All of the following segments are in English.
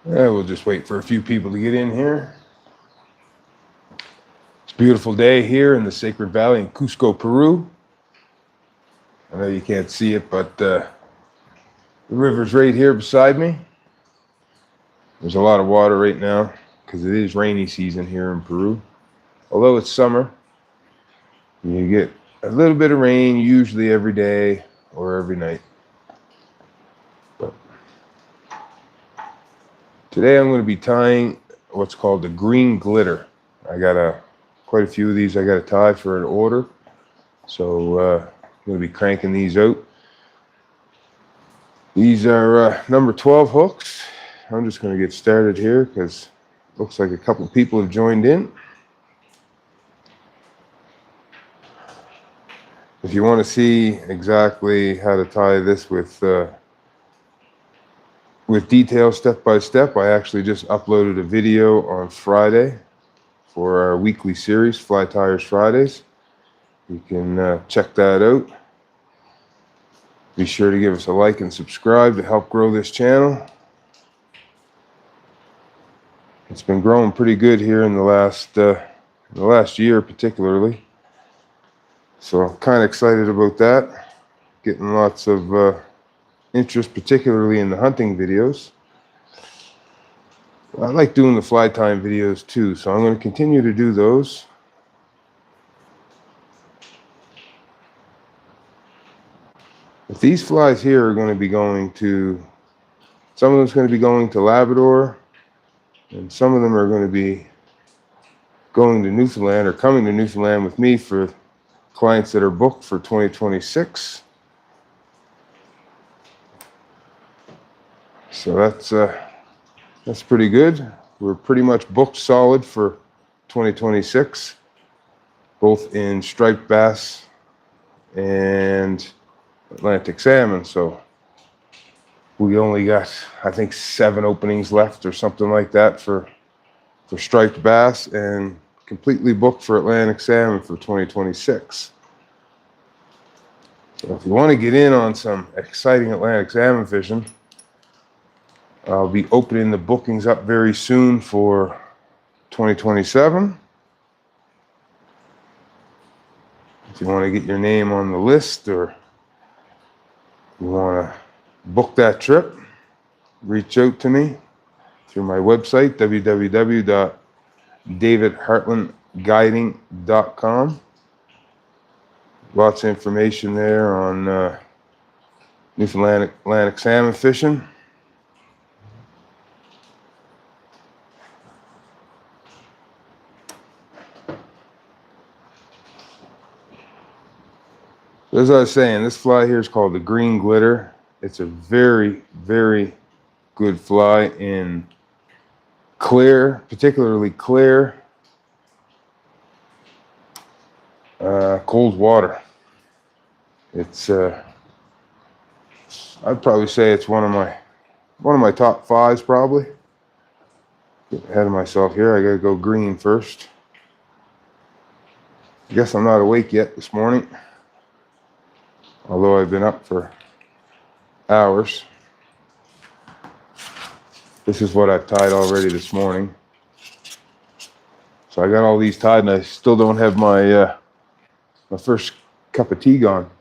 Yeah, we'll just wait for a few people to get in here. It's a beautiful day here in the Sacred Valley in Cusco, Peru. I know you can't see it, but the river's right here beside me. There's a lot of water right now because it is rainy season here in Peru. Although it's summer, you get a little bit of rain usually every day or every night. But today I'm going to be tying what's called the green glitter. I got quite a few of these I got to tie for an order. So I'm going to be cranking these out. These are number 12 hooks. I'm just going to get started here because it looks like a couple people have joined in. If you want to see exactly how to tie this with detail step by step, I actually just uploaded a video on Friday for our weekly series, Fly Tires Fridays. You can check that out. Be sure to give us a like and subscribe to help grow this channel. It's been growing pretty good here in the last year particularly. So I'm kind of excited about that. Getting lots of interest, particularly in the hunting videos. I like doing the fly time videos too, so I'm going to continue to do those. But these flies here are going to be going to, some of them's going to be going to Labrador, and some of them are going to be going to Newfoundland or coming to Newfoundland with me for clients that are booked for 2026. So that's pretty good. We're pretty much booked solid for 2026, both in striped bass and Atlantic salmon. So we only got, I think, 7 openings left or something like that for striped bass, and completely booked for Atlantic salmon for 2026. So if you want to get in on some exciting Atlantic salmon fishing, I'll be opening the bookings up very soon for 2027. If you want to get your name on the list or you want to book that trip, reach out to me through my website, www.davidhartlinguiding.com. Lots of information there on Newfoundland Atlantic salmon fishing. As I was saying, this fly here is called the green glitter. It's a very, very good fly in clear, particularly clear, cold water. It's I'd probably say it's one of my top 5s probably. Get ahead of myself here. I gotta go green first. I guess I'm not awake yet this morning, although I've been up for hours. This is what I've tied already this morning. So I got all these tied, and I still don't have my my first cup of tea gone.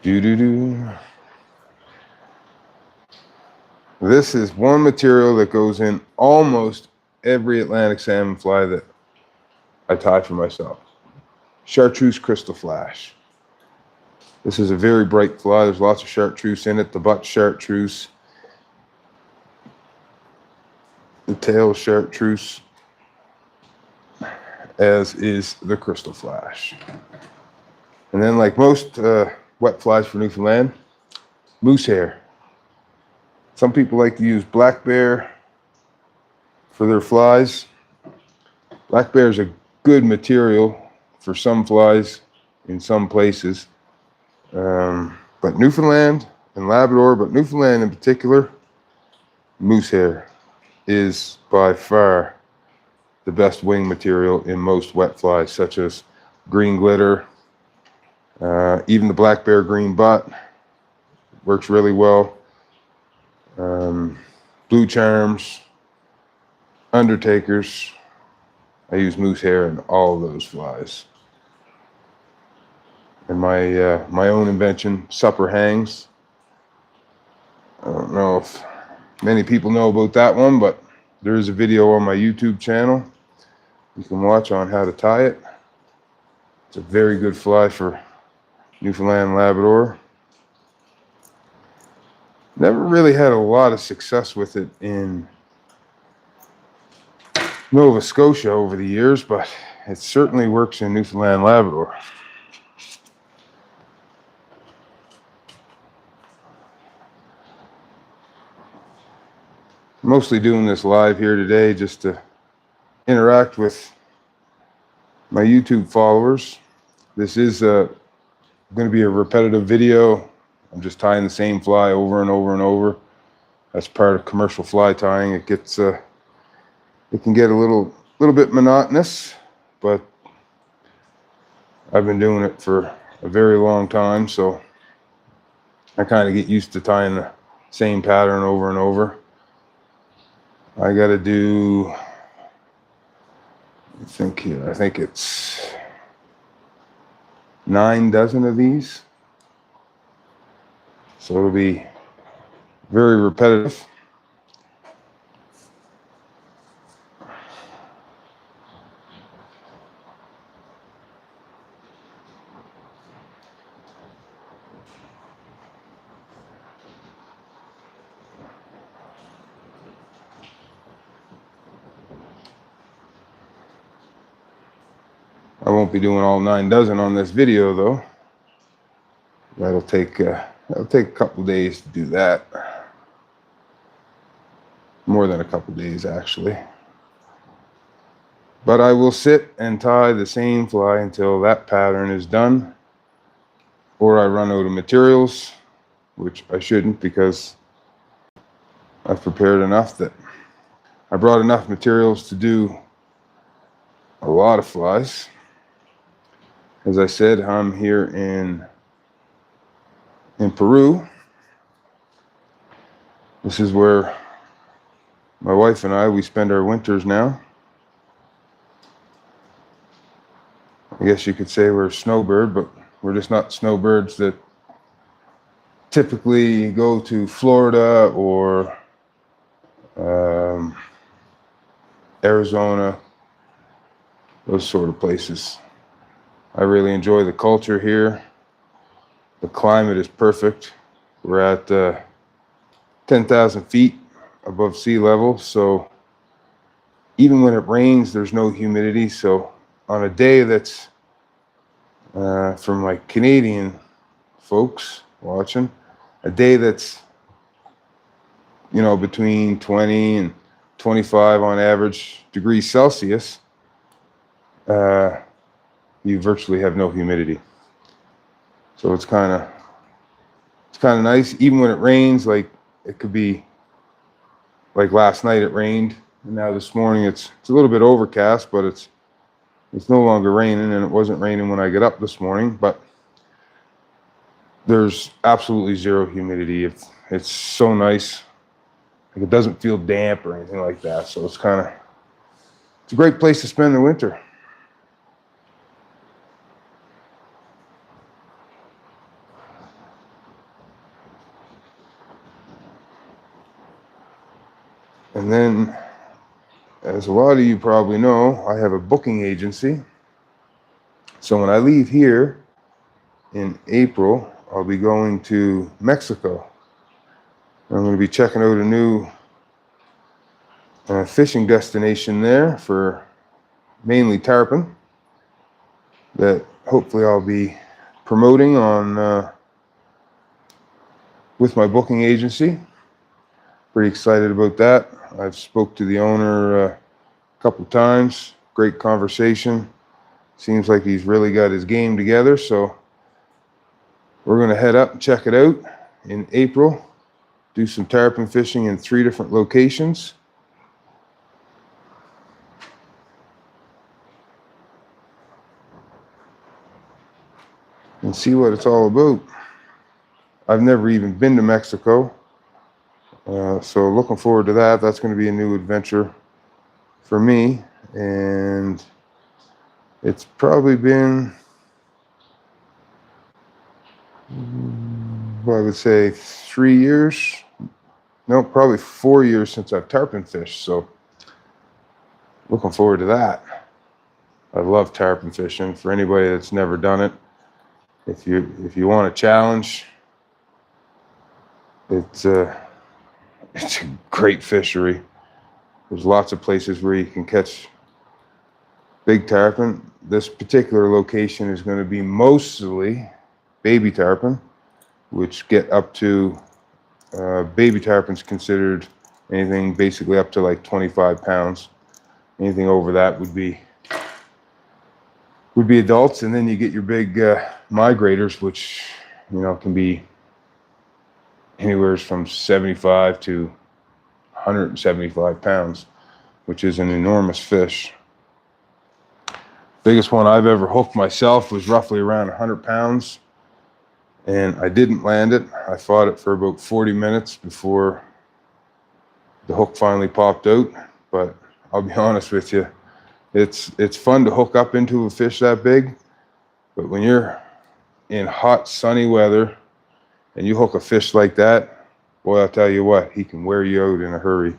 Doo-doo-doo. This is one material that goes in almost every Atlantic salmon fly that I tie for myself. Chartreuse crystal flash. This is a very bright fly. There's lots of chartreuse in it. The butt chartreuse. The tail chartreuse. As is the crystal flash. And then, like most wet flies for Newfoundland, moose hair. Some people like to use black bear for their flies. Black bear is a good material for some flies in some places. But Newfoundland and Labrador, but Newfoundland in particular, moose hair is by far the best wing material in most wet flies, such as green glitter, even the black bear green butt works really well. Blue charms, undertakers. I use moose hair in all of those flies. And my own invention, supper hangs. I don't know if many people know about that one, but there is a video on my YouTube channel you can watch on how to tie it. It's a very good fly for Newfoundland and Labrador. Never really had a lot of success with it in Nova Scotia over the years, but it certainly works in Newfoundland and Labrador. Mostly doing this live here today just to interact with my YouTube followers. This is going to be a repetitive video. I'm just tying the same fly over and over and over. That's part of commercial fly tying. It gets it can get a little bit monotonous, but I've been doing it for a very long time, so I kind of get used to tying the same pattern over and over. I got to do, I think it's 9 dozen of these. So it'll be very repetitive. I won't be doing all 9 dozen on this video though. That'll take a couple days to do that. More than a couple days actually. But I will sit and tie the same fly until that pattern is done, or I run out of materials, which I shouldn't because I've prepared enough that I brought enough materials to do a lot of flies. As I said, I'm here in Peru. This is where my wife and we spend our winters now. I guess you could say we're a snowbird, but we're just not snowbirds that typically go to Florida or Arizona, those sort of places. I really enjoy the culture here. The climate is perfect. We're at 10,000 feet above sea level, so even when it rains, there's no humidity. So on a day that's from like Canadian folks watching, a day that's, you know, between 20 and 25 on average degrees Celsius, you virtually have no humidity. So it's kind of nice. Even when it rains, like it could be like last night it rained, and now this morning it's a little bit overcast, but it's no longer raining, and it wasn't raining when I got up this morning, but there's absolutely zero humidity. It's so nice. Like it doesn't feel damp or anything like that. So it's a great place to spend the winter. And then, as a lot of you probably know, I have a booking agency. So when I leave here in April, I'll be going to Mexico. I'm going to be checking out a new fishing destination there for mainly tarpon that hopefully I'll be promoting on with my booking agency. Pretty excited about that. I've spoke to the owner a couple of times. Great conversation. Seems like he's really got his game together. So We're going to head up and check it out in April, do some tarpon fishing in 3 different locations. And see what it's all about. I've never even been to Mexico, so looking forward to that. That's going to be a new adventure for me, and it's probably been, well, I would say 3 years, no, probably 4 years since I've tarpon fished, so looking forward to that. I love tarpon fishing. For anybody that's never done it, if you want a challenge, it's a great fishery. There's lots of places where you can catch big tarpon. This particular location is going to be mostly baby tarpon, which get up to, baby tarpon's considered anything basically up to like 25 pounds. Anything over that would be adults, and then you get your big migrators, which, you know, can be anywhere from 75 to 175 pounds, which is an enormous fish. Biggest one I've ever hooked myself was roughly around 100 pounds, and I didn't land it. I fought it for about 40 minutes before the hook finally popped out, but I'll be honest with you, it's fun to hook up into a fish that big, but when you're in hot, sunny weather and you hook a fish like that, boy, I'll tell you what, he can wear you out in a hurry.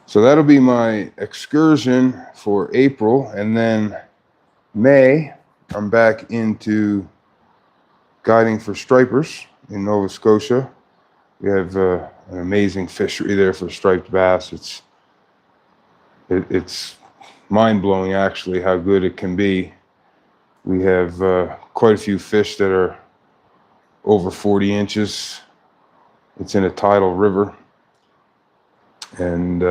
So that'll be my excursion for April, and then May, I'm back into guiding for stripers in Nova Scotia. We have an amazing fishery there for striped bass. It's mind-blowing, actually, how good it can be. We have quite a few fish that are over 40 inches. It's in a tidal river. And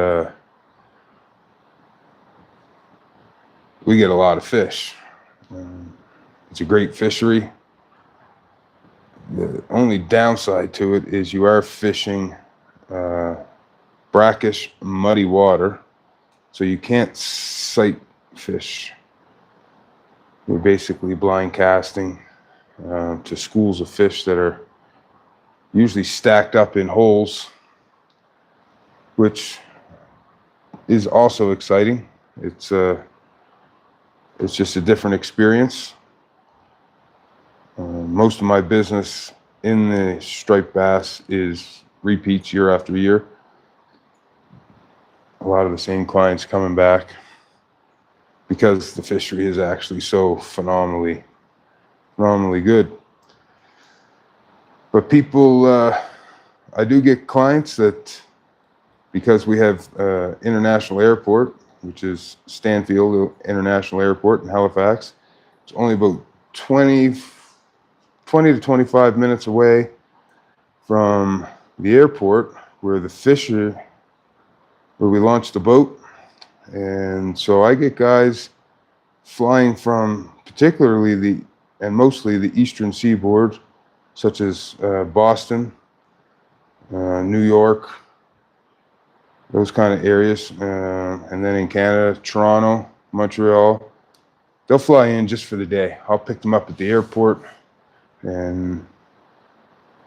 we get a lot of fish. It's a great fishery. The only downside to it is you are fishing brackish, muddy water, so you can't sight fish. You're basically blind casting to schools of fish that are usually stacked up in holes, which is also exciting. It's just a different experience. Most of my business in the striped bass is repeats year after year. A lot of the same clients coming back because the fishery is actually so phenomenally good. But people, I do get clients that, because we have international airport, which is Stanfield International Airport in Halifax. It's only about 20 to 25 minutes away from the airport where we launched the boat. And so I get guys flying from particularly and mostly the eastern seaboard, such as Boston, New York, those kind of areas, and then in Canada, Toronto, Montreal. They'll fly in just for the day. I'll pick them up at the airport, and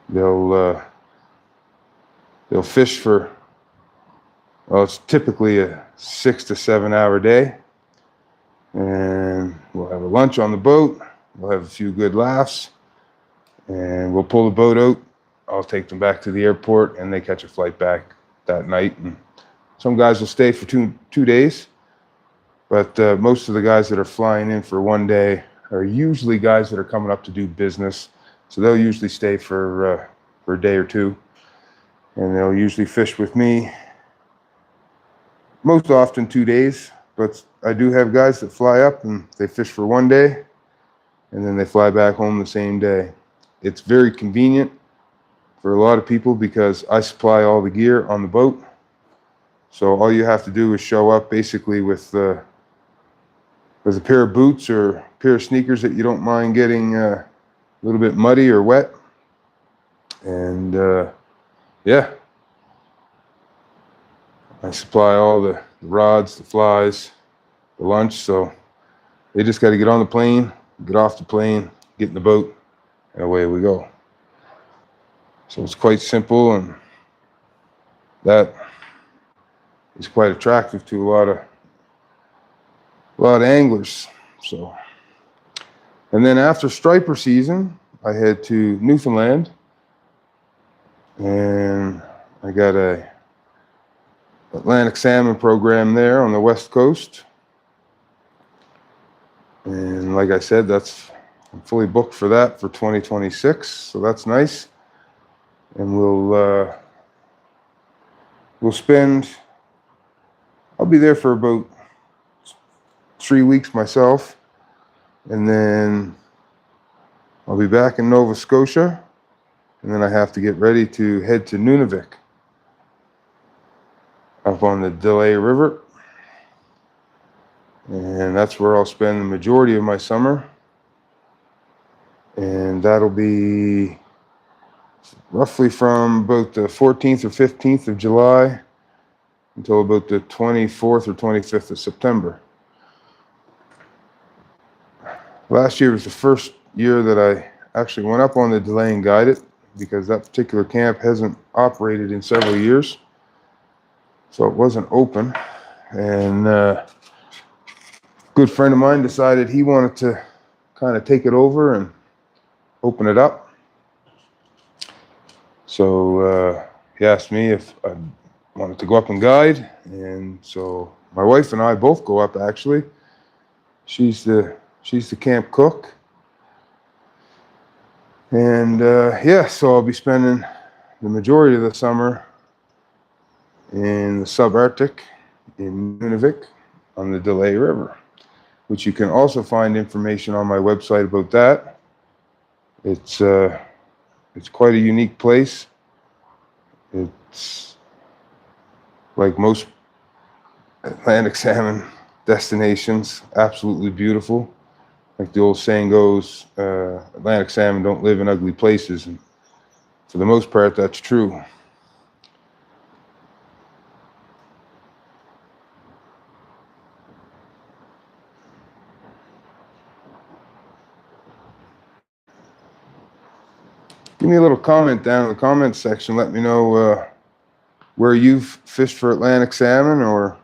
they'll fish for, well, it's typically a 6 to 7 hour day, and we'll have a lunch on the boat. We'll have a few good laughs, and we'll pull the boat out. I'll take them back to the airport, and they catch a flight back that night. And some guys will stay for two days, but most of the guys that are flying in for one day are usually guys that are coming up to do business. So they'll usually stay for a day or two, and they'll usually fish with me most often 2 days. but I do have guys that fly up and they fish for one day and then they fly back home the same day. It's very convenient for a lot of people because I supply all the gear on the boat. So all you have to do is show up basically with a pair of boots or a pair of sneakers that you don't mind getting a little bit muddy or wet. And yeah, I supply all the rods, the flies, the lunch. So they just got to get on the plane, get off the plane, get in the boat, and away we go. So it's quite simple, and that is quite attractive to a lot of anglers. So, and then after striper season, I head to Newfoundland, and I got a Atlantic salmon program there on the west coast. And like I said, I'm fully booked for that for 2026, so that's nice. And we'll spend. I'll be there for about 3 weeks myself, and then I'll be back in Nova Scotia, and then I have to get ready to head to Nunavik, up on the Delay River, and that's where I'll spend the majority of my summer. And that'll be roughly from about the 14th or 15th of July until about the 24th or 25th of September. Last year was the first year that I actually went up on the Delay and guided, because that particular camp hasn't operated in several years. So it wasn't open. And a good friend of mine decided he wanted to kind of take it over and open it up. So he asked me if I wanted to go up and guide. And so my wife and I both go up, actually. She's the camp cook. And yeah, so I'll be spending the majority of the summer in the subarctic in Nunavik on the Delay River, which you can also find information on my website about that. It's quite a unique place. It's like most Atlantic salmon destinations, absolutely beautiful. Like the old saying goes, Atlantic salmon don't live in ugly places. And for the most part, that's true. Give me a little comment down in the comments section. Let me know where you've fished for Atlantic salmon, or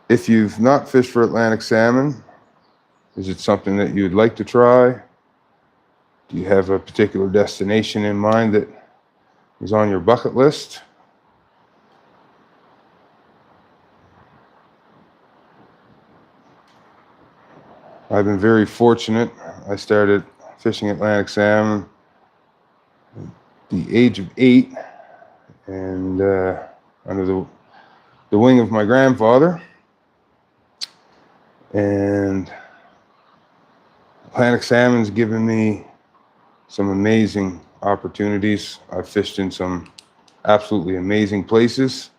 if you've not fished for Atlantic salmon, is it something that you'd like to try? Do you have a particular destination in mind that is on your bucket list? I've been very fortunate. I started fishing Atlantic salmon at the age of 8, and under the wing of my grandfather. And Atlantic salmon's given me some amazing opportunities. I've fished in some absolutely amazing places.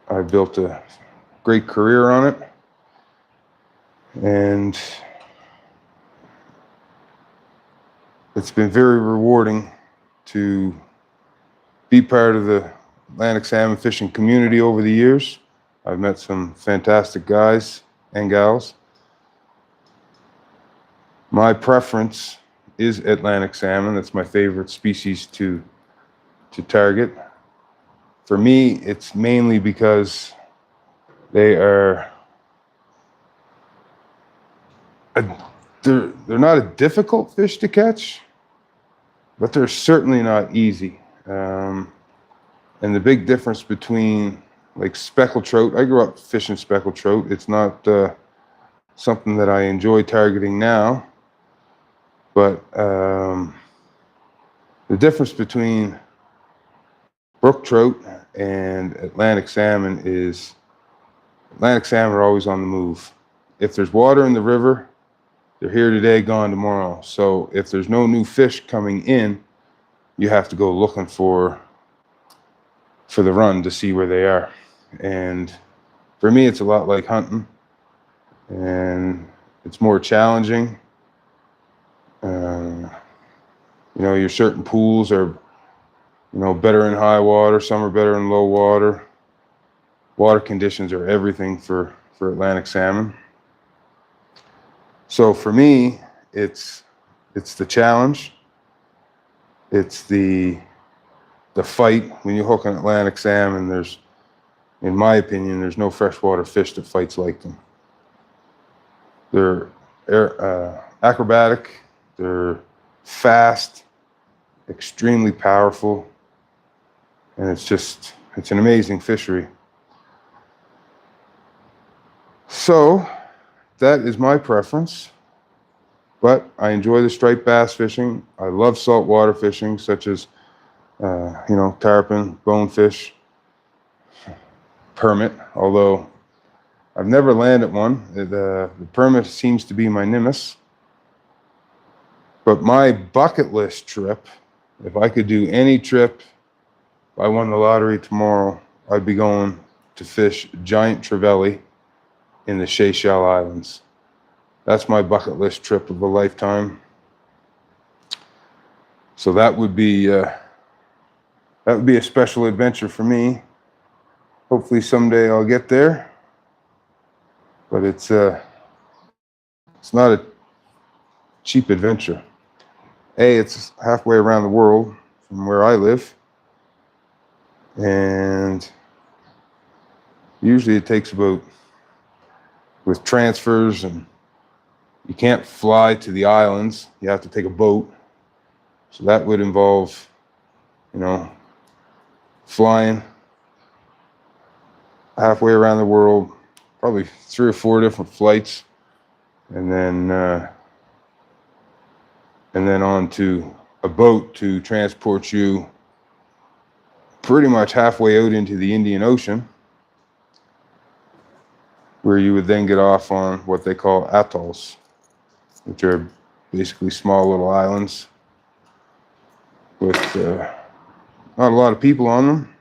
I've built a great career on it. And it's been very rewarding to be part of the Atlantic salmon fishing community over the years. I've met some fantastic guys and gals. My preference is Atlantic salmon. That's my favorite species to target. For me, it's mainly because they are they're not a difficult fish to catch, but they're certainly not easy. And the big difference between like speckled trout, I grew up fishing speckled trout. It's not something that I enjoy targeting now, but the difference between brook trout and Atlantic salmon are always on the move. If there's water in the river, they're here today, gone tomorrow. So if there's no new fish coming in, you have to go looking for the run to see where they are. And for me, it's a lot like hunting, and it's more challenging. Your certain pools are, better in high water. Some are better in low water. Water conditions are everything for Atlantic salmon. So for me, it's the challenge. It's the fight. When you hook an Atlantic salmon, in my opinion, there's no freshwater fish that fights like them. They're acrobatic, they're fast, extremely powerful, and it's an amazing fishery. So that is my preference, but I enjoy the striped bass fishing. I love saltwater fishing, such as tarpon, bonefish, permit, although I've never landed one. The permit seems to be my nemesis. But my bucket list trip, if I could do any trip, if I won the lottery tomorrow, I'd be going to fish giant trevally in the Seychelles Islands. That's my bucket list trip of a lifetime. So that would be a special adventure for me. Hopefully someday I'll get there. But it's not a cheap adventure. It's halfway around the world from where I live, and usually it takes about, with transfers, and you can't fly to the islands, you have to take a boat, so that would involve, flying halfway around the world, probably 3 or 4 different flights, and then onto a boat to transport you pretty much halfway out into the Indian Ocean, where you would then get off on what they call atolls, which are basically small little islands with not a lot of people on them.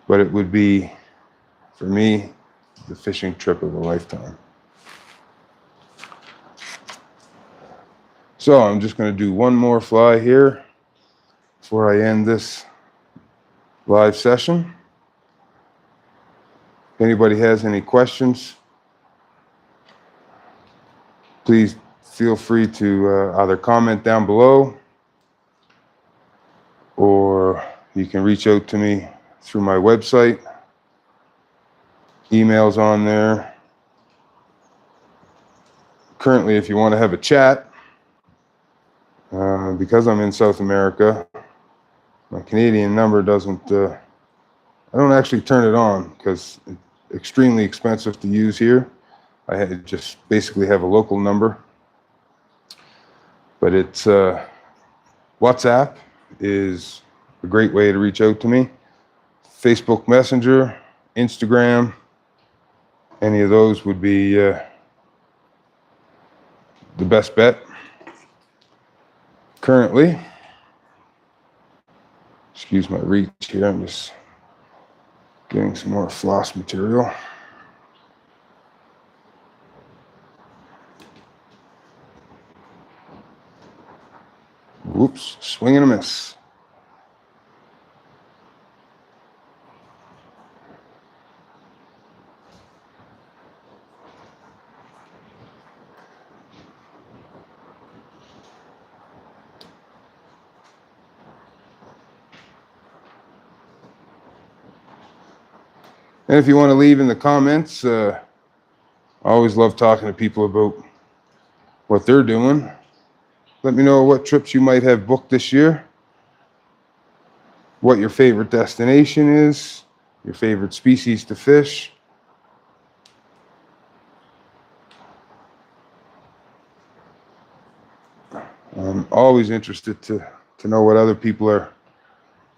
But it would be, for me, the fishing trip of a lifetime. So I'm just going to do one more fly here before I end this live session. If anybody has any questions, please feel free to either comment down below, or you can reach out to me through my website. Email's on there. Currently, if you want to have a chat, because I'm in South America, my Canadian number doesn't, I don't actually turn it on because it's extremely expensive to use here. I just basically have a local number. But it's, WhatsApp is a great way to reach out to me. Facebook Messenger, Instagram, any of those would be the best bet. Currently, excuse my reach here, I'm just getting some more floss material. Whoops, swing and a miss. And if you want to leave in the comments, I always love talking to people about what they're doing. Let me know what trips you might have booked this year, what your favorite destination is, your favorite species to fish. I'm always interested to know what other people are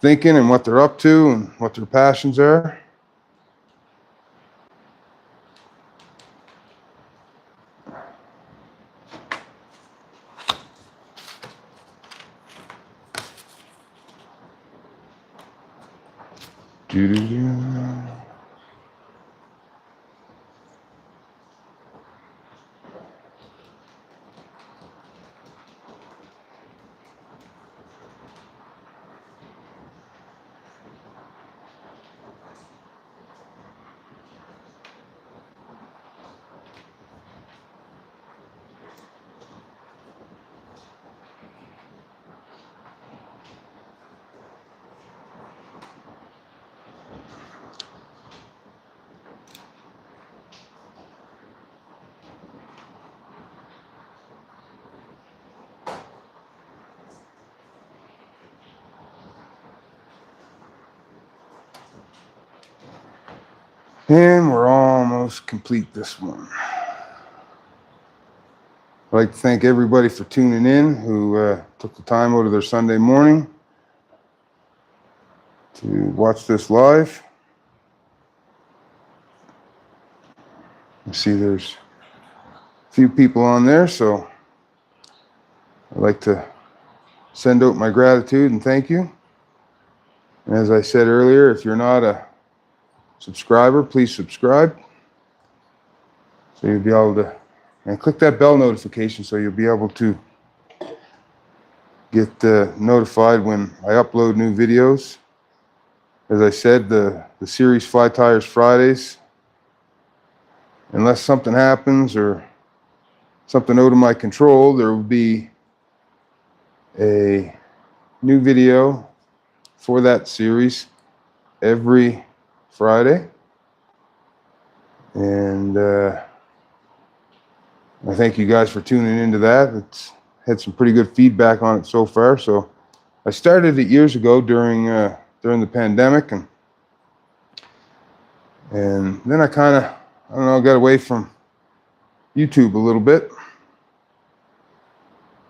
thinking and what they're up to and what their passions are. And we're almost complete this one. I'd like to thank everybody for tuning in who took the time out of their Sunday morning to watch this live. I see there's a few people on there, so I'd like to send out my gratitude and thank you. And as I said earlier, if you're not a subscriber, please subscribe. So you'll be able to, and click that bell notification so you'll be able to get notified when I upload new videos. As I said, the series Fly Tires Fridays, unless something happens or something out of my control, there will be a new video for that series every Friday. And I thank you guys for tuning into that. It's had some pretty good feedback on it so far. So I started it years ago during the pandemic, and then I kind of, I don't know, got away from YouTube a little bit,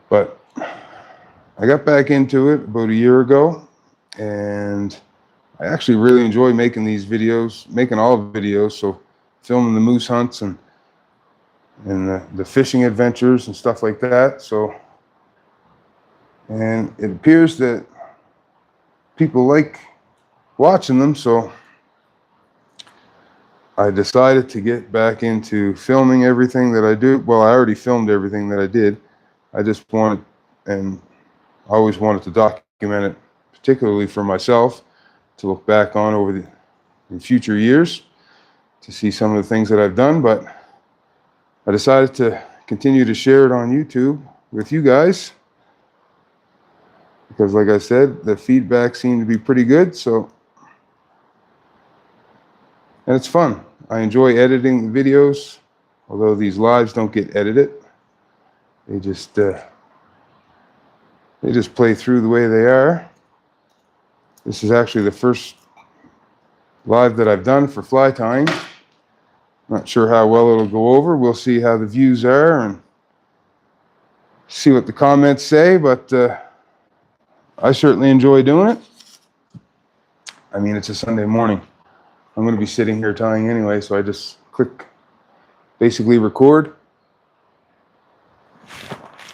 but I got back into it about a year ago, and I actually really enjoy making these videos, making all the videos. So filming the moose hunts and the fishing adventures and stuff like that. So, and it appears that people like watching them, so I decided to get back into filming everything that I do. Well, I already filmed everything that I did. I just wanted, and always wanted to document it, particularly for myself, to look back on in future years, to see some of the things that I've done. But I decided to continue to share it on YouTube with you guys, because like I said, the feedback seemed to be pretty good. So, and it's fun. I enjoy editing the videos, although these lives don't get edited. They just play through the way they are. This is actually the first live that I've done for fly tying. Not sure how well it'll go over. We'll see how the views are and see what the comments say, but I certainly enjoy doing it. I mean, it's a Sunday morning. I'm going to be sitting here tying anyway, so I just click basically record,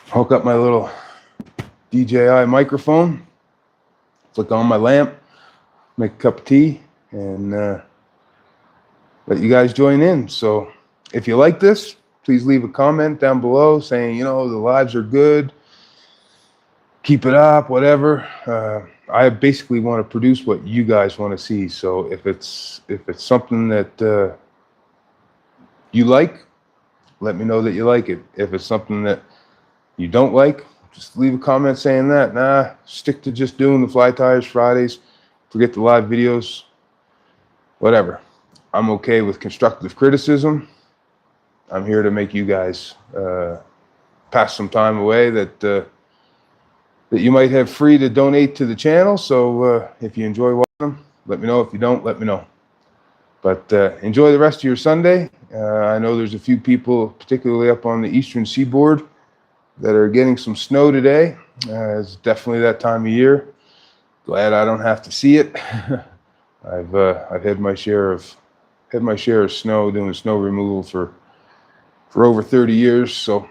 hook up my little DJI microphone, flick on my lamp, make a cup of tea, and let you guys join in. So if you like this, please leave a comment down below saying, you know, the lives are good, keep it up, whatever. I basically want to produce what you guys want to see. So if it's something that you like, let me know that you like it. If it's something that you don't like, just leave a comment saying that. Nah, stick to just doing the Fly Tires Fridays. Forget the live videos. Whatever. I'm okay with constructive criticism. I'm here to make you guys pass some time away that you might have free to donate to the channel. So if you enjoy watching them, let me know. If you don't, let me know. But enjoy the rest of your Sunday. I know there's a few people, particularly up on the eastern seaboard, that are getting some snow today. It's definitely that time of year. glad I don't have to see it. I've had my share of snow, doing snow removal for over 30 years, so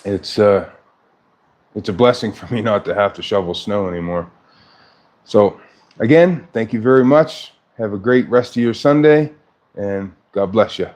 it's a blessing for me not to have to shovel snow anymore. So again, thank you very much. Have a great rest of your Sunday, and God bless you.